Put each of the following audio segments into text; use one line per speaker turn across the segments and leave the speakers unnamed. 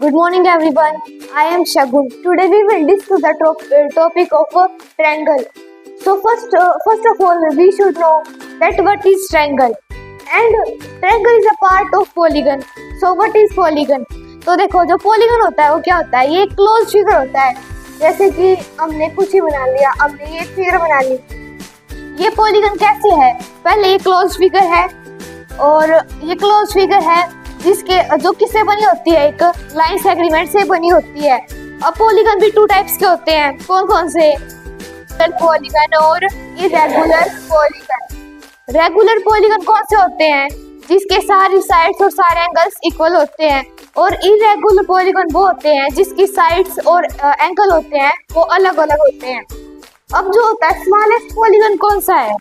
Good morning everyone. I am Shagun. Today we will discuss the topic of a triangle. So first of all we should know that what is triangle and triangle is a part of polygon. So what is polygon? तो देखो जो polygon होता है वो क्या होता है, ये एक क्लोज फिगर होता है। जैसे कि हमने कुछ ही बना लिया, हमने ये फिगर बना ली। ये polygon कैसे है? पहले ये क्लोज फिगर है और ये क्लोज फिगर है जिसके जो किससे बनी होती है, एक लाइन सेगमेंट से बनी होती है। अब पॉलीगन भी टू टाइप्स के होते हैं, कौन कौन से? पॉलीगन और इरेगुलर पॉलीगन। रेगुलर पॉलीगन कौन से होते हैं? जिसके सारी साइड्स और सारे एंगल्स इक्वल होते हैं। और इरेगुलर पॉलीगन वो होते हैं जिसकी साइड्स और एंगल होते हैं वो अलग अलग होते हैं। अब जो होता है स्मॉलेस्ट पॉलीगन कौन सा है?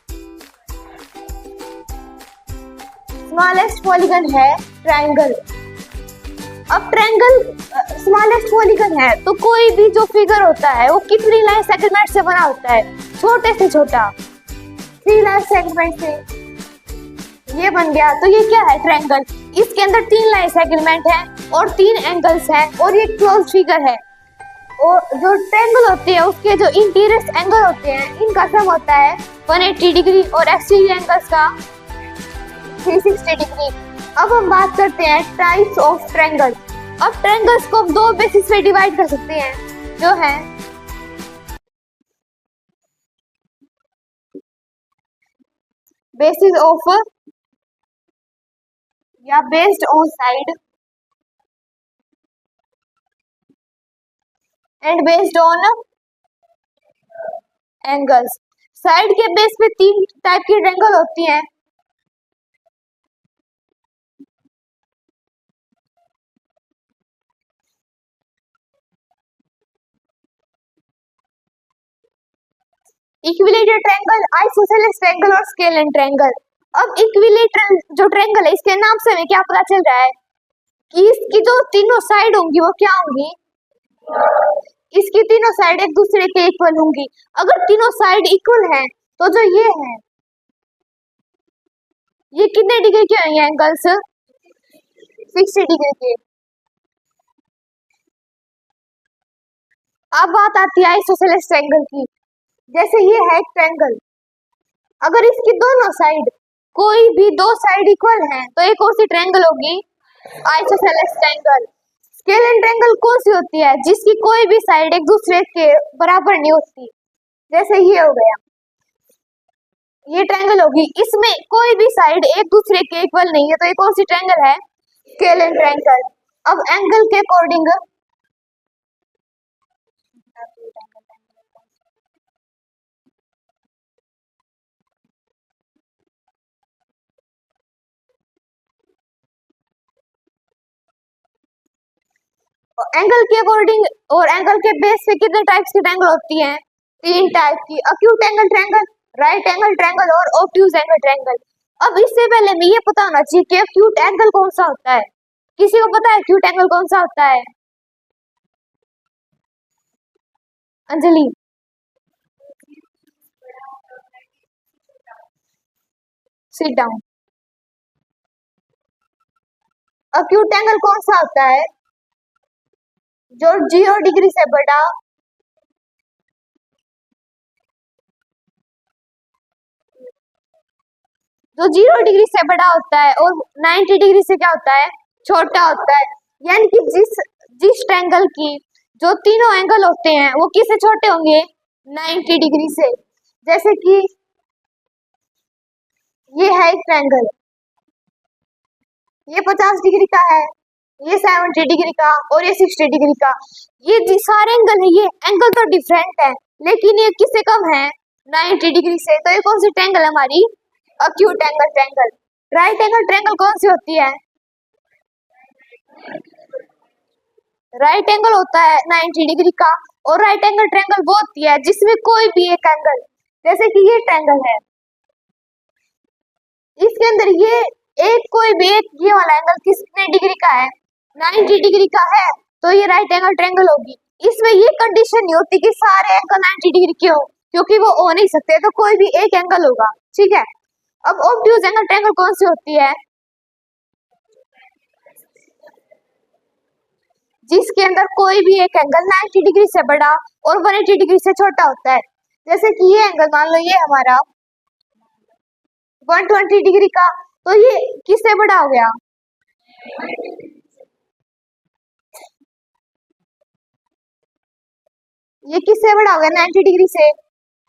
स्मॉलेस्ट पॉलीगन है ट्रायंगल। अब ट्रायंगल स्मॉलेस्ट पॉलीगन है तो कोई भी जो फिगर होता है वो कितनी लाइन सेगमेंट से बना होता है? छोटे से छोटा 3 लाइन सेगमेंट से ये बन गया। तो ये क्या है? ट्रायंगल। इसके अंदर 3 लाइन सेगमेंट है और 3 एंगल्स हैं और ये क्लोज फिगर है। और जो ट्रायंगल होती है उसके जो इंटीरियर एंगल होते हैं इनका सम होता है 180 डिग्री और एक्सटीरियर एंगल्स का 360 डिग्री। अब हम बात करते हैं टाइप्स ऑफ ट्रायंगल। अब ट्रायंगल्स को 2 बेसिस पे डिवाइड कर सकते हैं, जो है बेसिस ऑफ या based on side and based on angles. Side के बेस पे 3 टाइप की ट्रायंगल होती हैं। इक्विलेटरल ट्रायंगल, आइसोसेलेस ट्रायंगल और स्केलर ट्रायंगल। अब इक्विलेटरल जो ट्रायंगल है इसके नाम से हमें क्या पता चल रहा है कि इसकी जो तीनों साइड होंगी वो क्या होंगी? इसकी तीनों साइड एक दूसरे के इक्वल होंगी। अगर तीनों साइड इक्वल हैं तो जो ये है ये कितने डिग्री के होंगे एंगल्स? 60 डिग्री के। अब बात आती है आइसोसेलेस ट्रायंगल की। जैसे ये है एक ट्रायंगल, अगर इसकी दोनों साइड कोई भी 2 साइड इक्वल हैं तो ये कौन सी ट्रायंगल होगी? Isosceles triangle. स्केलर ट्रायंगल कौन सी होती है? जिसकी कोई भी साइड एक दूसरे के बराबर नहीं होती। जैसे ये हो गया, ये ट्रायंगल होगी, इसमें कोई भी साइड एक दूसरे के इक्वल नहीं है तो ये कौन सी ट्रायंगल है? Scalar triangle. अब एंगल के अकॉर्डिंग और एंगल के बेस पे कितने टाइप्स की ट्रायंगल होती हैं? 3 टाइप की। Acute angle triangle, right angle triangle और ऑब्ट्यूज एंगल ट्रायंगल। अब इससे पहले हमें ये पता होना चाहिए कि एक्यूट एंगल कौन सा होता है। किसी को पता है एक्यूट एंगल कौन सा होता है? Anjali. Sit down. Acute angle कौन सा होता है? जो 0 डिग्री से बड़ा जो 0 डिग्री से बड़ा होता है और 90 डिग्री से क्या होता है? छोटा होता है। यानी कि जिस ट्रायंगल की जो तीनों एंगल होते हैं वो किससे छोटे होंगे? 90 डिग्री से। जैसे कि ये है एक ट्रायंगल, ये 50 डिग्री का है, ये 70 डिग्री का और ये 60 डिग्री का। ये सारे एंगल है, ये एंगल तो डिफरेंट है लेकिन ये किससे कम है? 90 डिग्री से। तो ये कौन सी ट्रायंगल हमारी? Acute angle triangle. Right angle triangle कौन सी होती है? राइट एंगल होता है 90 डिग्री का और राइट एंगल ट्रायंगल वो होती है जिसमें कोई भी एक एंगल, जैसे कि ये ट्रायंगल है, इसके अंदर कोई भी एक ये वाला एंगल कितने डिग्री का है? 90 डिग्री का है तो ये राइट एंगल ट्रायंगल होगी। इसमें ये कंडीशन नहीं होती कि सारे एंगल 90 डिग्री के हो, क्योंकि वो हो नहीं सकते, तो कोई भी एक एंगल होगा। ठीक है। अब ऑब्ट्यूज एंगल ट्रायंगल कौन सी होती है? इसके अंदर कोई भी एक एंगल 90 डिग्री से बड़ा और 180 डिग्री से छोटा होता है। जैसे कि ये एंगल मान लो ये हमारा 120 डिग्री का, तो ये किससे बड़ा हो गया? ये किससे बड़ा हो गया? 90 डिग्री से।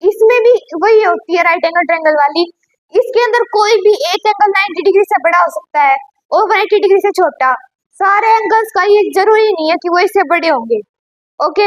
इसमें भी वही होती है राइट एंगल ट्रायंगल वाली, इसके अंदर कोई भी एक एंगल 90 डिग्री से बड़ा हो सकता है और 180 डिग्री से छोटा। सारे एंगल्स का ये जरूरी नहीं है कि वो इससे बड़े होंगे। ओके।